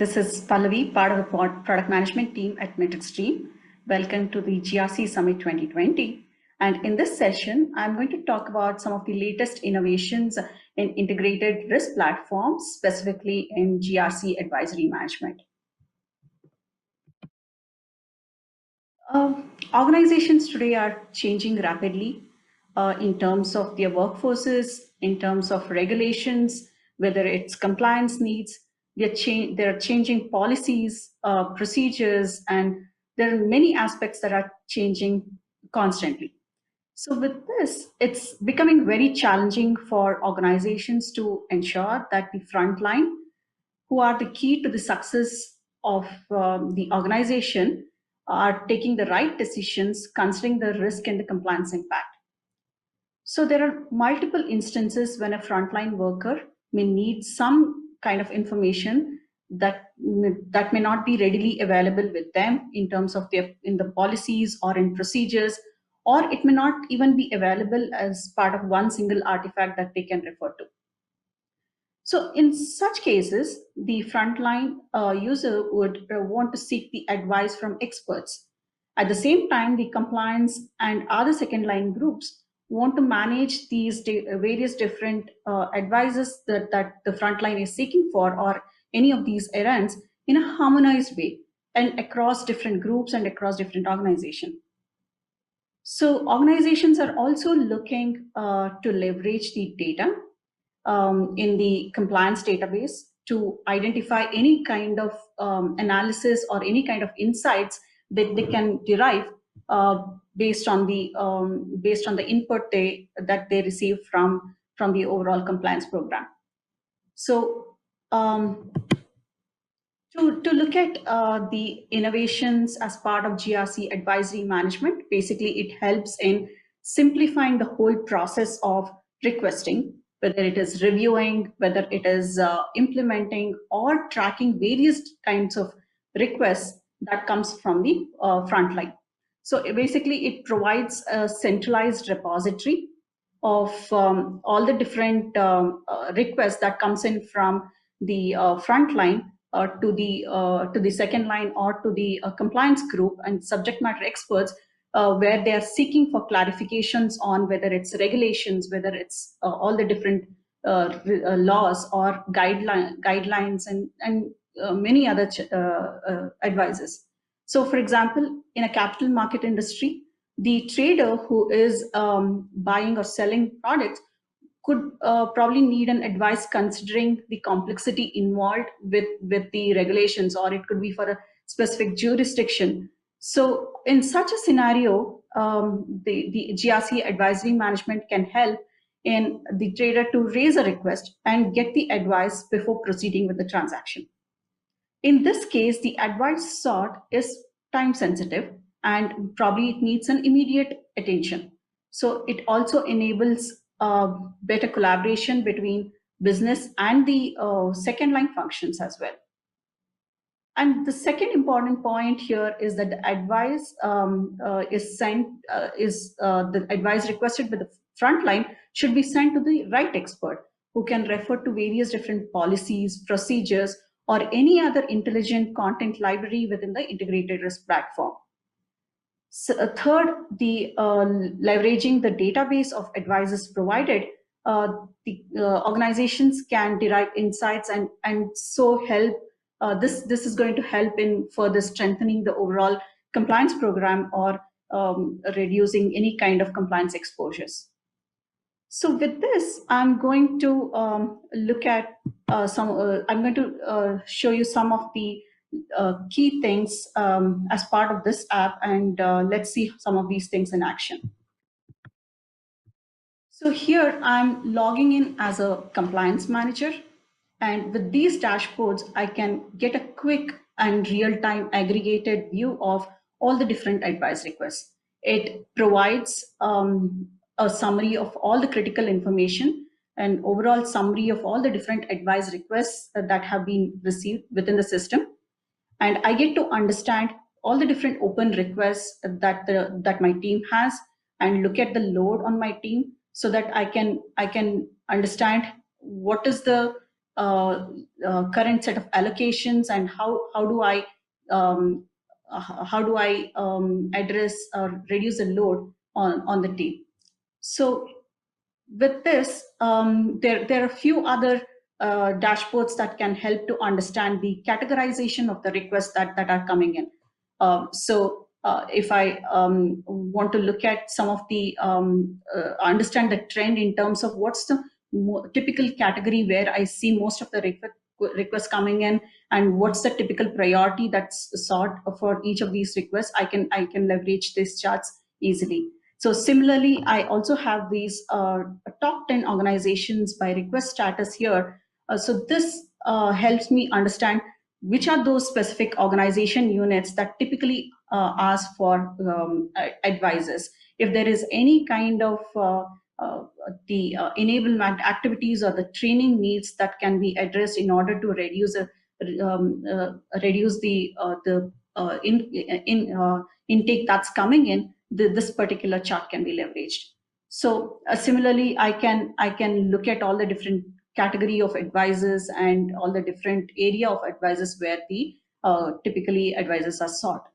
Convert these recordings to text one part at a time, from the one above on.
This is Pallavi, part of the product management team at MetricStream. Welcome to the GRC Summit 2020. And in this session, I'm going to talk about some of the latest innovations in integrated risk platforms, specifically in GRC Advisory Management. Organizations today are changing rapidly in terms of their workforces, in terms of regulations, whether it's compliance needs. There are changing policies, procedures, and there are many aspects that are changing constantly. So with this, it's becoming very challenging for organizations to ensure that the frontline, who are the key to the success of the organization, are taking the right decisions, considering the risk and the compliance impact. So there are multiple instances when a frontline worker may need some kind of information that may not be readily available with them in terms of in the policies or in procedures, or it may not even be available as part of one single artifact that they can refer to. So in such cases, the frontline user would want to seek the advice from experts. At the same time, the compliance and other second line groups want to manage these various different advices that the frontline is seeking for, or any of these errands, in a harmonized way and across different groups and across different organizations. So organizations are also looking to leverage the data in the compliance database to identify any kind of analysis or any kind of insights that they can derive based on the input that they receive from the overall compliance program. So to look at the innovations as part of GRC Advisory Management, basically it helps in simplifying the whole process of requesting, whether it is reviewing, whether it is implementing or tracking various kinds of requests that comes from the frontline. So basically it provides a centralized repository of all the different requests that comes in from the frontline to the second line or to the compliance group and subject matter experts, where they are seeking for clarifications on whether it's regulations, whether it's all the different laws or guidelines and many other advices. So for example, in a capital market industry, the trader who is buying or selling products could probably need an advice considering the complexity involved with the regulations, or it could be for a specific jurisdiction. So in such a scenario, the GRC Advisory Management can help in the trader to raise a request and get the advice before proceeding with the transaction. In this case, the advice sought is time sensitive and probably it needs an immediate attention. So it also enables better collaboration between business and the second line functions as well. And the second important point here is that the advice the advice requested by the frontline should be sent to the right expert who can refer to various different policies, procedures, or any other intelligent content library within the integrated risk platform. So, third, the leveraging the database of advices provided, the organizations can derive insights and so help. This is going to help in further strengthening the overall compliance program or reducing any kind of compliance exposures. So with this, I'm going to look at I'm going to show you some of the key things as part of this app, and let's see some of these things in action. So here I'm logging in as a compliance manager, and with these dashboards, I can get a quick and real-time aggregated view of all the different advice requests. It provides a summary of all the critical information and overall summary of all the different advice requests that have been received within the system. And I get to understand all the different open requests that my team has and look at the load on my team so that I can understand what is the current set of allocations, and how do I address or reduce the load on the team. So with this, there are a few other dashboards that can help to understand the categorization of the requests that are coming in. If I want to look at some of the understand the trend in terms of what's the typical category where I see most of the requests coming in, and what's the typical priority that's sought for each of these requests, I can leverage these charts easily. So similarly, I also have these top 10 organizations by request status here. So this helps me understand which are those specific organization units that typically ask for advisors. If there is any kind of the enablement activities or the training needs that can be addressed in order to reduce the intake that's coming in, this particular chart can be leveraged. So similarly, I can look at all the different category of advisors and all the different area of advisors where the typically advisors are sought.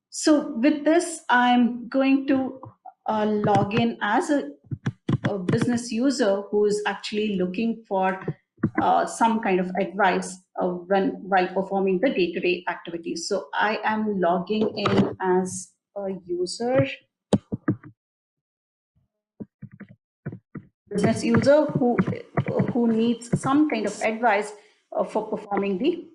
So with this, I'm going to log in as a business user who is actually looking for some kind of advice while performing the day-to-day activities. So I am logging in as a user, business user who needs some kind of advice for performing the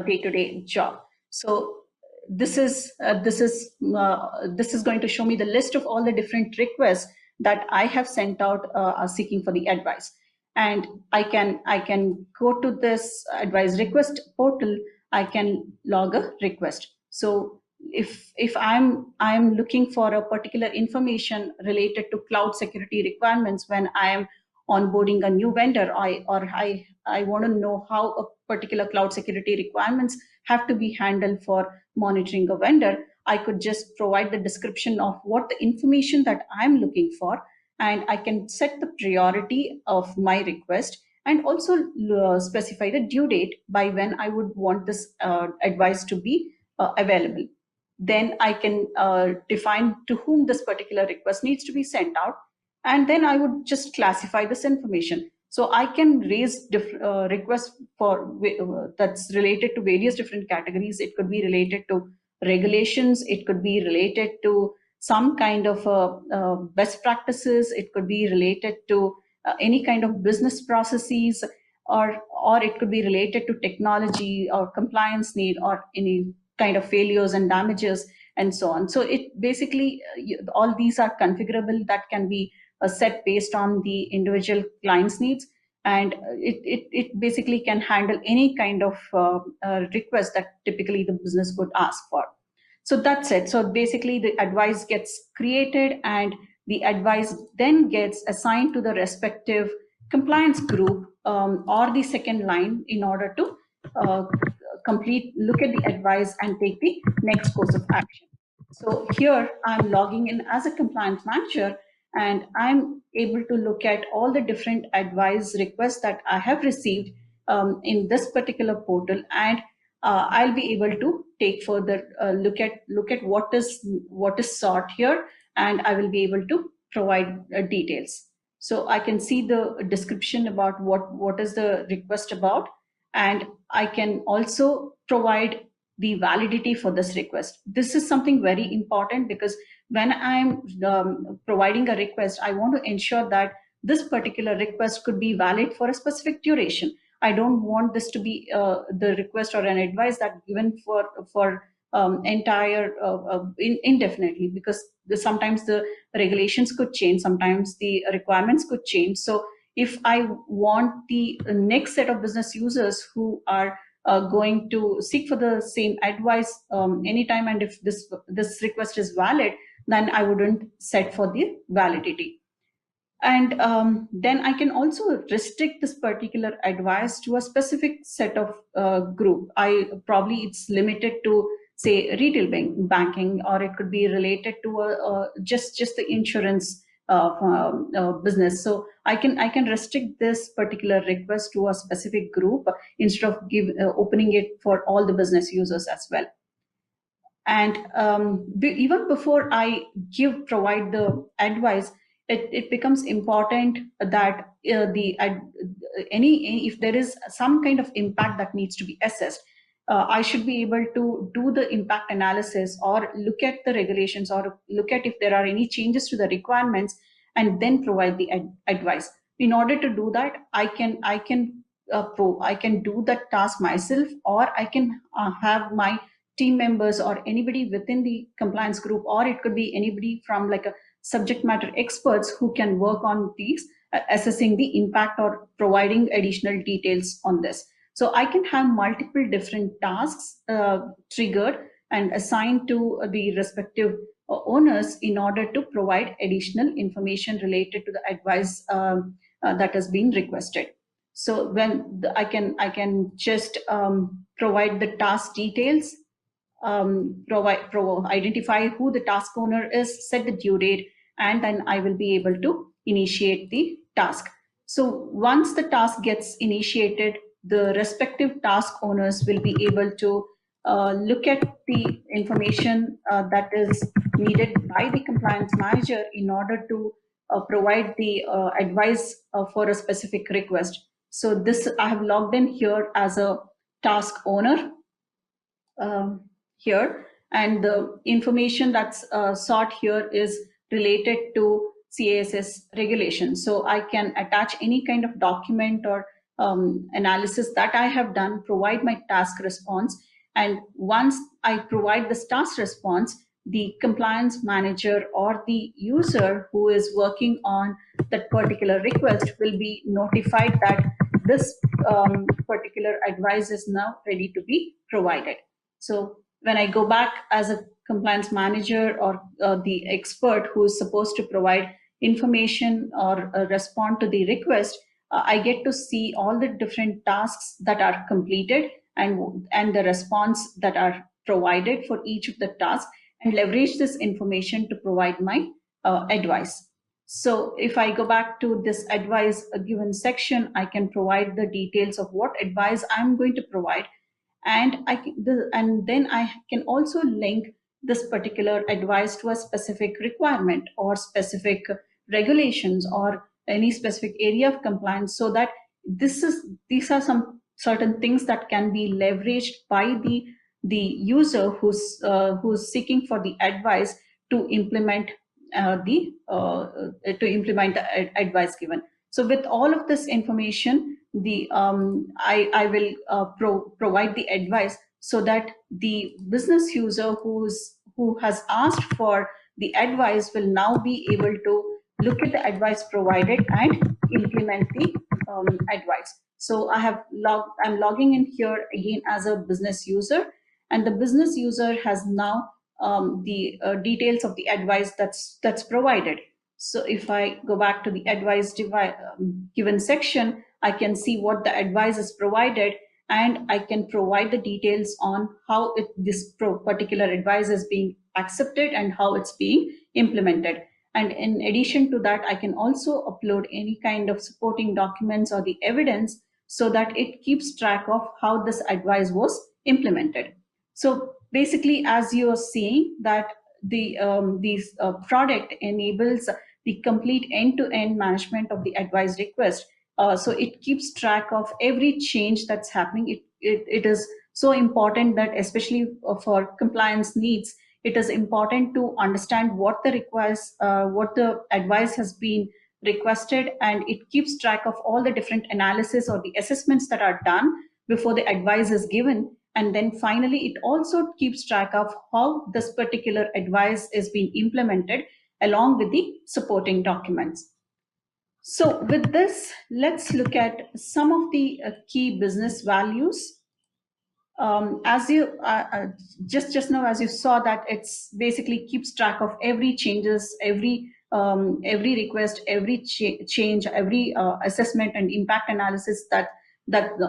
day-to-day job. So this is going to show me the list of all the different requests that I have sent out seeking for the advice. And I can go to this advice request portal. I can log a request. So if I'm looking for a particular information related to cloud security requirements when I am onboarding a new vendor, I want to know how a particular cloud security requirements have to be handled for monitoring a vendor, I could just provide the description of what the information that I'm looking for, and I can set the priority of my request and also specify the due date by when I would want this advice to be available. Then I can define to whom this particular request needs to be sent out, and then I would just classify this information. So I can raise requests for that's related to various different categories. It could be related to regulations. It could be related to some kind of best practices. It could be related to any kind of business processes, or it could be related to technology or compliance need or any kind of failures and damages and so on. So it basically, all these are configurable that can be set based on the individual client's needs. And it basically can handle any kind of request that typically the business would ask for. So that's it. So basically the advice gets created and the advice then gets assigned to the respective compliance group or the second line in order to look at the advice and take the next course of action. So here I'm logging in as a compliance manager, and I'm able to look at all the different advice requests that I have received in this particular portal, and I'll be able to take further look at what is sought here, and I will be able to provide details. So I can see the description about what is the request about, and I can also provide the validity for this request. This is something very important because when I'm providing a request, I want to ensure that this particular request could be valid for a specific duration. I don't want this to be the request or an advice that given for entire indefinitely, because sometimes the regulations could change, sometimes the requirements could change. So if I want the next set of business users who are going to seek for the same advice anytime, and if this request is valid, then I wouldn't set for the validity. And then I can also restrict this particular advice to a specific set of group. Probably it's limited to, say, retail banking, or it could be related to just the insurance business. So I can restrict this particular request to a specific group instead of opening it for all the business users as well. And even before I provide the advice, it becomes important that if there is some kind of impact that needs to be assessed, I should be able to do the impact analysis or look at the regulations or look at if there are any changes to the requirements and then provide the advice. In order to do that, I can do that task myself, or I can have my team members or anybody within the compliance group, or it could be anybody from like a subject matter experts who can work on these, assessing the impact or providing additional details on this. So I can have multiple different tasks triggered and assigned to the respective owners in order to provide additional information related to the advice that has been requested. So when I can just provide the task details, identify who the task owner is, set the due date, and then I will be able to initiate the task. So once the task gets initiated, the respective task owners will be able to look at the information that is needed by the compliance manager in order to provide the advice for a specific request. So this, I have logged in here as a task owner here, and the information that's sought here is related to CASS regulations. So I can attach any kind of document or analysis that I have done, provide my task response, and once I provide this task response, the compliance manager or the user who is working on that particular request will be notified that this particular advice is now ready to be provided. So when I go back as a compliance manager or the expert who is supposed to provide information or respond to the request, I get to see all the different tasks that are completed and the response that are provided for each of the tasks, and leverage this information to provide my advice. So if I go back to this advice a given section, I can provide the details of what advice I'm going to provide, and then I can also link this particular advice to a specific requirement or specific regulations or any specific area of compliance, so that these are some certain things that can be leveraged by the user who's seeking for the advice to implement the advice given. So with all of this information, I will provide the advice so that the business user who has asked for the advice will now be able to look at the advice provided and implement the advice. So I'm logging in here again as a business user, and the business user has now the details of the advice that's provided. So if I go back to the advice given section, I can see what the advice is provided, and I can provide the details on how this particular advice is being accepted and how it's being implemented. And in addition to that, I can also upload any kind of supporting documents or the evidence so that it keeps track of how this advice was implemented. So basically, as you are seeing, that this product enables the complete end-to-end management of the advice request. So it keeps track of every change that's happening. It is so important that, especially for compliance needs, it is important to understand what the advice has been requested, and it keeps track of all the different analysis or the assessments that are done before the advice is given. And then finally, it also keeps track of how this particular advice is being implemented along with the supporting documents. So with this, let's look at some of the key business values. As you just now, as you saw, that it's basically keeps track of every changes, every request, every change, every assessment and impact analysis that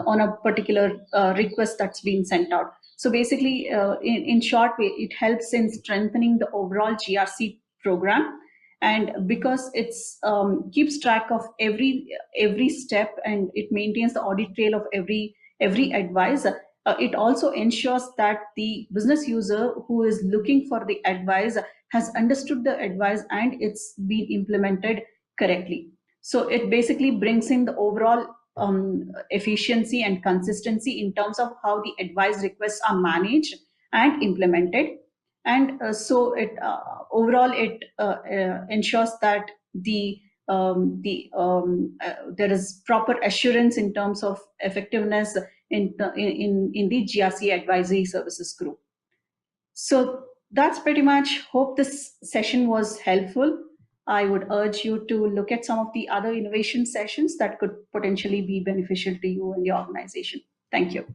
on a particular request that's been sent out. So basically, in short, it helps in strengthening the overall GRC program, And because it's keeps track of every step, and it maintains the audit trail of every advice, it also ensures that the business user who is looking for the advice has understood the advice and it's been implemented correctly. So it basically brings in the overall efficiency and consistency in terms of how the advice requests are managed and implemented. And so it overall it ensures that there is proper assurance in terms of effectiveness in the GRC advisory services group. So that's pretty much. Hope this session was helpful. I would urge you to look at some of the other innovation sessions that could potentially be beneficial to you and your organization. Thank you.